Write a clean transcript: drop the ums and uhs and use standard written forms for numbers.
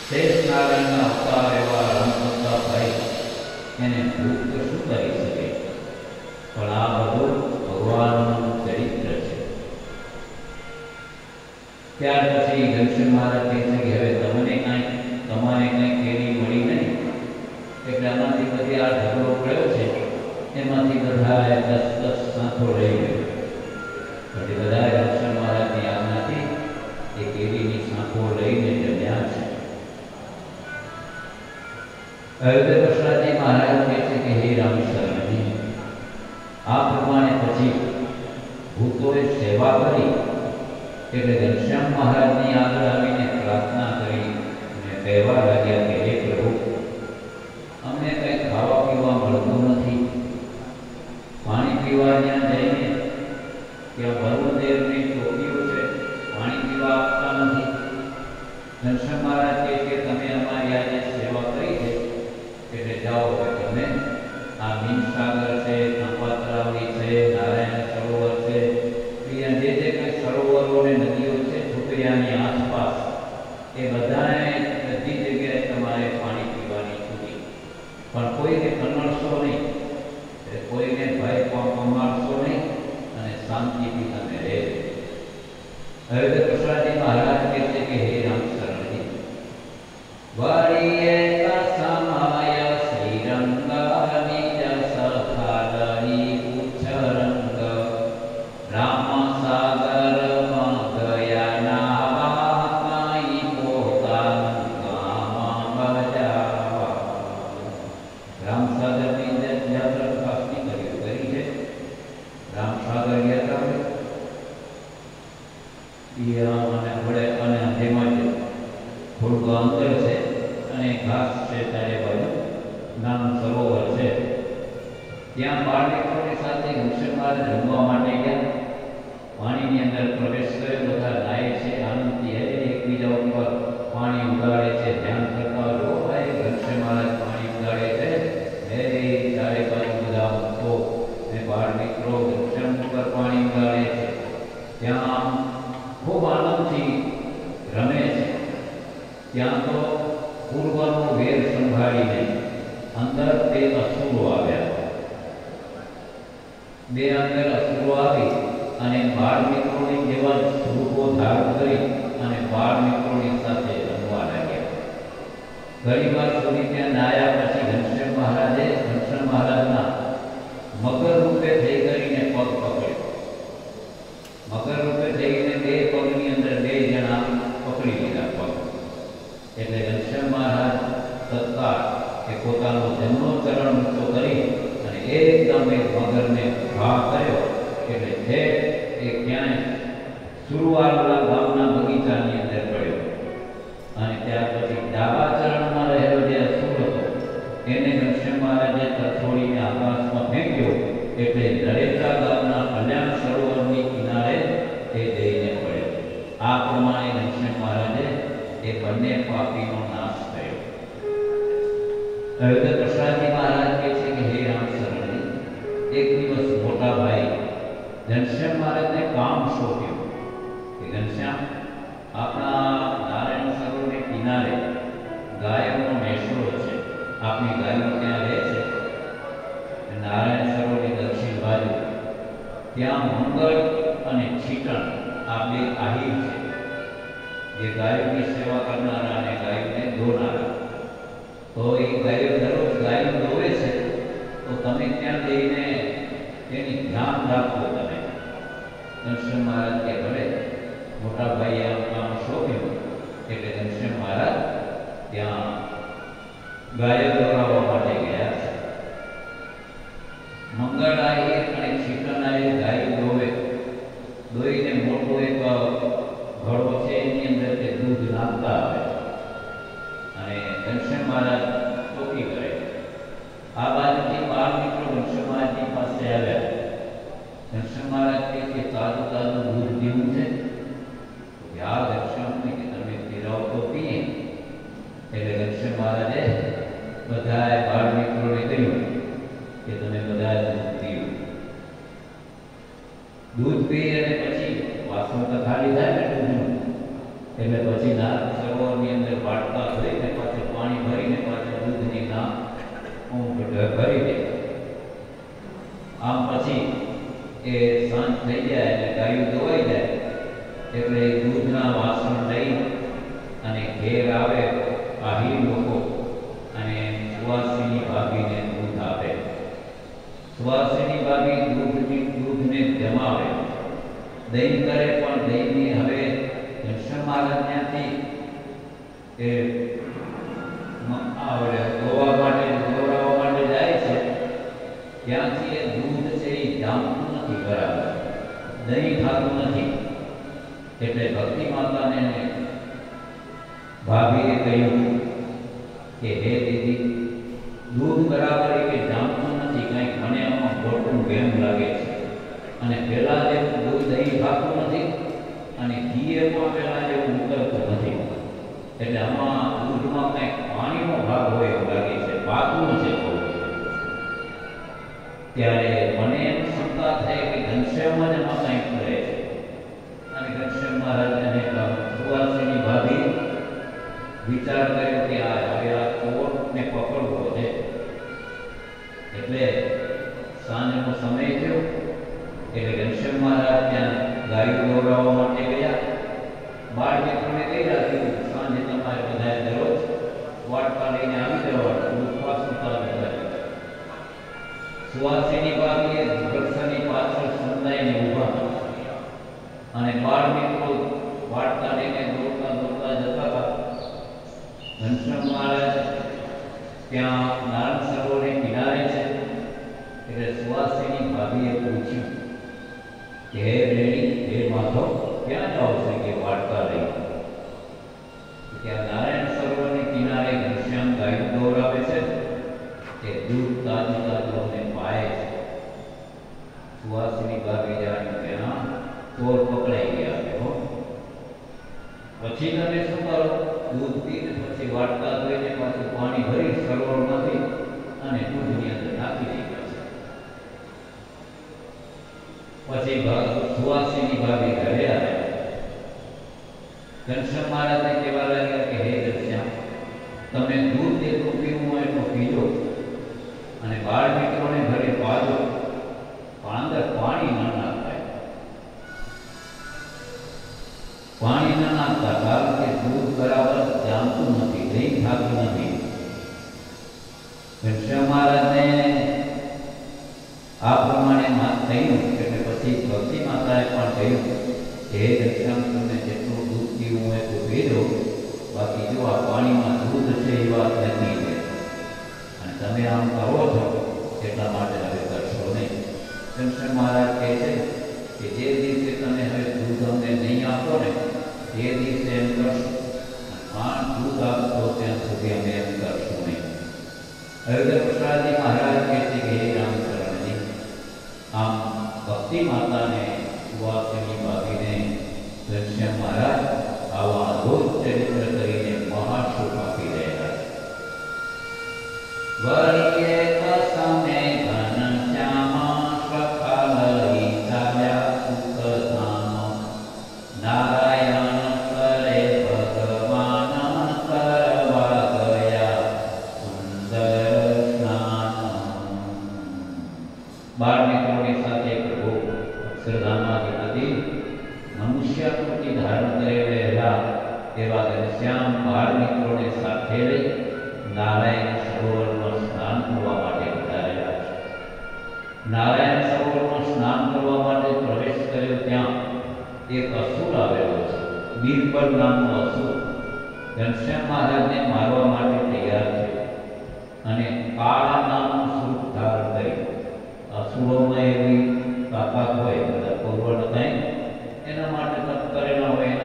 શેષ નારાયણના અવતાર એવા રામચંદ્રભાઈ એને ભૂખ તો શું કરી શકે, પણ આ બધું ભગવાનનું ચરિત્ર છે. ત્યાર પછી ઘનશ્યામ મહારાજ કહે છે કે હવે તમારે કંઈ કેરી મળી નહીં, એટલે આમાંથી બધી આ ઢગલો પડ્યો છે એમાંથી બધા 10 સાંથો રહી ગયો. પછી બધા ઘનશ્યામ મહારાજની આજ્ઞાથી એ કેરીની સાંથો લઈને જમ્યા છે. હવે કૃષ્ણજી મહારાજ કહે છે કે હે રામશરણજી, આ પ્રમાણે પછી ભૂતોએ સેવા કરી એટલે ઘનશ્યામ મહારાજની આગળ આવીને પ્રાર્થના કરી અને કહેવા લાગ્યા કે હે પ્રભુ, અમને કંઈ ખાવા પીવા મળતું નથી. પાણી પીવા ત્યાં જઈને ત્યાં વરુણદેવની ચોકીઓ છે, પાણી પીવા આપતા નથી. ઘનશ્યામ મહારાજ કહે કે તમે અમારી આજે સેવા કરી છે એટલે જાઓ, કે તમે આ મીનસાગર છે, કંપાતરાવડી છે, નારાયણ સરોવર છે, અહીંયા જે કંઈ સરોવરો અને નદીઓ છે ઝૂંપડિયાની આસપાસ, એ બધાને બધી જગ્યાએ તમારે પાણી પીવાની છૂટી, પણ કોઈને કનડશો નહીં, કોઈને ભય પમાડશો નહીં અને શાંતિથી તમે રહેજો. હવે તો કૃષ્ણજી મહારાજ કહે છે કે હે રામશરણજી, વળીએ કસમાય શ્રીરંગ નિજ સખાદરી ઉચ્ચરંગ રામ સાગરમાં ગયા નાવા કાઈ પોતાનું કામ બજાવા. રામસાગરની યાત્રા ખાસની કરી છે. રામસાગર યાત્રા અને વડે અને તેમાં જ થોડુંક અંતર છે અને ઘાસ છે, ચારે બાજુ નાનું સરોવર છે. ત્યાં બાળકોની સાથે ઘનશ્યામ મહારાજ રમવા માટે ગયા. પાણીની અંદર પ્રવેશ કર્યો, બધા નાય છે, આનંદથી એકબીજા ઉપર પાણી ઉગાડે છે. ધ્યાન કરતા જો ભાઈ ઘનશ્યામ મહારાજ પાણી ઉગાડે છે, હે ચારે બાજુ બધા ભક્તો ને બાળ મિત્રો ઘનશ્યામ ઉપર પાણી ઉગાડે છે. ત્યાં ખૂબ આનંદથી રમે છે. ત્યાં તો પૂર્વનો વેર સંભાળીને અંદર તે અસુરો આવ્યા. બે અંદર અસુરો આવી અને બાળ મિત્રોની જેવા સ્વરૂપો ધારણ કરી અને બાળ મિત્રોની સાથે રમવા લાગ્યા. ઘણી વાર સુધી ત્યાં નાયા પછી ઘનશ્યામ મહારાજના મગર રૂપે થઈ કરીને પગ પકડ્યો. મગર રૂપે થઈને બે પગની અંદર બે જણા પકડી લીધા પગ. એટલે ઘનશ્યામ મહારાજ તત્કાળ એ પોતાનો જમણો ચરણ ઊંચો કરી અને એકદમ એક મગરને ઘા કર્યો. એટલે જે એ ક્યાંય સુરવાલા ગામના બગીચાની અંદર પડ્યો. અને ત્યાર પછી ડાબા ચરણમાં રહેલો જે અસુર હતો એને ઘનશ્યામ મહારાજે તરછોડીને આકાશમાં ફેંક્યો. એટલે નરેન્દ્રા ગામના કલ્યાણ સરોવરની કિનારે તે જઈને પડ્યો. આ પ્રમાણે ઘનશ્યામ મહારાજે એ બંને પાપીનો નાશ કર્યો. હવે તો કૃષ્ણજી મહારાજ કહે છે કે હે રામશરણજી, એક દિવસ મોટા ભાઈ ઘનશ્યામ મહારાજને કામ સોંપ્યું કે ઘનશ્યામ, આપણા નારાયણ સરોવરની કિનારે ગાયોનો નેસડો છે. આપણી ગાયો ત્યાં રહે છે. નારાયણ સરોવરની દક્ષિણ બાજુ ત્યાં મંગળ અને છીટણ આ બે આહિર છે, જે ગાયોની સેવા કરનારા અને ગાયોને દોનારા. તો એ ગાયો દરરોજ ગાયો દોરે છે, તો તમે ત્યાં જઈને તેની ધ્યાન રાખો. તમે ઘનશ્યામ મહારાજ કે ભલે. મોટા ભાઈએ આ કામ સોંપ્યું એટલે ઘનશ્યામ મહારાજ ત્યાં ગાયો દોરાવવા માટે ગયા છે. મંગળ આહિર અને છીટણ આહિર ગાયો દોઈને મોટો એક ઘડો છે, એની અંદર તે દૂધ નાખતા આવે અને ઘનશ્યામ મહારાજ ચોકી કરે. આ બાજુથી બાળ મિત્રો ઘનશ્યામ મહારાજની પાસે આવ્યા. ઘનશ્યામ મહારાજ કે તાજું તાજું દૂધ પીવું છે. આ ઘનશ્યામને કે તમે પીરાવ તો પીએ. એટલે ઘનશ્યામ મહારાજે બધાએ બાળ મિત્રોને કહ્યું કે તમે બધા દૂધ પીઓ. દૂધ પી અને પછી વાસણ તો ખાલી થાય ને દૂધનું, એટલે પછી નારાયણ સરોવરની અંદર વાટકા ધોઈને એ સાંજ થઈ જાય એટલે ગાયું દોવાઈ જાય એટલે દૂધના વાસણ લઈ અને ઘેર આવે આહિર લોકો અને સુવાસીની ભાભીને દૂધ આપે. સુવાસીની ભાભી દૂધને જમાવે, દહીં કરે, પણ દહીંની હવે ઘનશ્યામ મહારાજ ત્યાંથી એ દોવા માટે દોરાવવા માટે જાય છે, ત્યાંથી એ દૂધ છે એ જામતું નથી બરાબર, દહીં થતું નથી. એટલે ભક્તિ માતાને ભાભીએ કહ્યું કે હે દીદી, દૂધ બરાબર કે જામતું નથી, કંઈક મને આમાં ખોટું કેમ લાગે છે, અને પહેલા જેવું દૂધ દહીં થતું નથી અને ઘીએ પણ પહેલા જેવું ઉતરતું નથી, એટલે આમાં દૂધમાં કંઈક પાણીનો ભાગ હોય એવું લાગે છે, પાકું છે થોડું. ત્યારે મને એમ શંકા થાય કે ઘનશ્યામ જ એમાં કંઈક કરે છે. અને ઘનશ્યામ મહારાજને સુવાસીની ભાભી વિચાર કર્યો કે હવે આ ચોરને પકડવો છે. એટલે સાંજનો સમય થયો એટલે ઘનશ્યામ મહારાજ ત્યાં ગાયું દોરાવવા માટે ગયા. બાળ મિત્રોને કહી રાખ્યું, સાંજે તમારે બધાએ દરરોજ વાટકા લઈને આવી જવાનું, ઉપવાસ ઉતારવા. સુવાસીની ભાભીએ વૃક્ષની પાછળ સંતાઈને ઊભા અને બાળ મિત્રો વાટકા લઈને દોડતા દોડતા જતા હતા. ઘનશ્યામ મહારાજ ત્યાં નારાયણ સરોવરને કિનારે છે એટલે સુવાસીની ભાભીએ પૂછ્યું કે હે રેણી, હે માધવ, ક્યાં જાઓ છો કે વાટકા લઈ? ત્યાં નારાયણ સરોવરને કિનારે ઘનશ્યામ ગાયું દોરાવે છે કે દૂધ તાજું તાજું અમને પાય છે. સુવાસીની ભાભી જાણ્યું કે હા, ચોર પકડાઈ ગયા છે. હો, પછી તમે શું કરો? દૂધ પીને પછી વાટકા ધોઈને પાછું પાણી ભરી સરોવરમાંથી અને દૂધની અંદર નાખી દીધા છે. પછી સુવાસીની ભાભી ઘરે આવ્યા. ઘનશ્યામ મહારાજને કહેવા લાગ્યા કે હે ઘનશ્યામ, તમે દૂધ જેટલું પીવું હોય એટલું પીજો અને બાળ મિત્રોને ઘરે પાજો, પણ અંદર પાણી ન નાખતા. પાણી ન નાખતા કારણ કે દૂધ બરાબર જામતું નથી, દહીં થતું નથી. ઘનશ્યામ મહારાજને આ પ્રમાણે થયું એટલે પછી ભક્તિ માતાએ પણ કહ્યું કે હે ઘનશ્યામ, તમને જેટલું દૂધ પીવું હોય તો પીજો, બાકી જો આ પાણીમાં દૂધ છે એ વાત નથી છે, અને તમે આમ કરો છો એટલા માટે હવે કરશો નહીં. ઘનશ્યામ મહારાજ કહે છે કે જે દિવસે તમે હવે દૂધ અમને નહીં આપો ને તે દિવસે એમ કરશો, દૂધ આપશો ત્યાં સુધી અમે એમ કરશું નહીં. હરિદ્ર પ્રસાદજી મહારાજ કહે છે કે હે રામચરણજી, આમ ભક્તિ માતાને સુવાસીની ભાભીને ઘનશ્યામ મહારાજ આવા અદ્ભુત ચરિત્ર કરીને મહાશુભ આપી રહ્યા છે. વરીએ કસમે ઘનશ્યામ સખલઈ ચાલ્યા સુખધામ, નારાયણ કરે ભગવાન કરવા ગયા સુંદર સ્નાન. બાળ મિત્રોની સાથે પ્રભુ અક્ષરધામાધિપતિ મનુષ્યાકૃતિ ધારણ કરી રહેલા એવા ઘનશ્યામ બાળ મિત્રોને સાથે લઈ નારાયણ સરોવરમાં સ્નાન કરવા માટે પધારેલા છે. નારાયણ સરોવરમાં સ્નાન કરવા માટે પ્રવેશ કર્યો ત્યાં એક અસુર આવેલો છે. બીરબલ નામનો અસુર ઘનશ્યામ મહારાજને મારવા માટે તૈયાર છે અને કાળા નામનું સ્વરૂપ ધારણ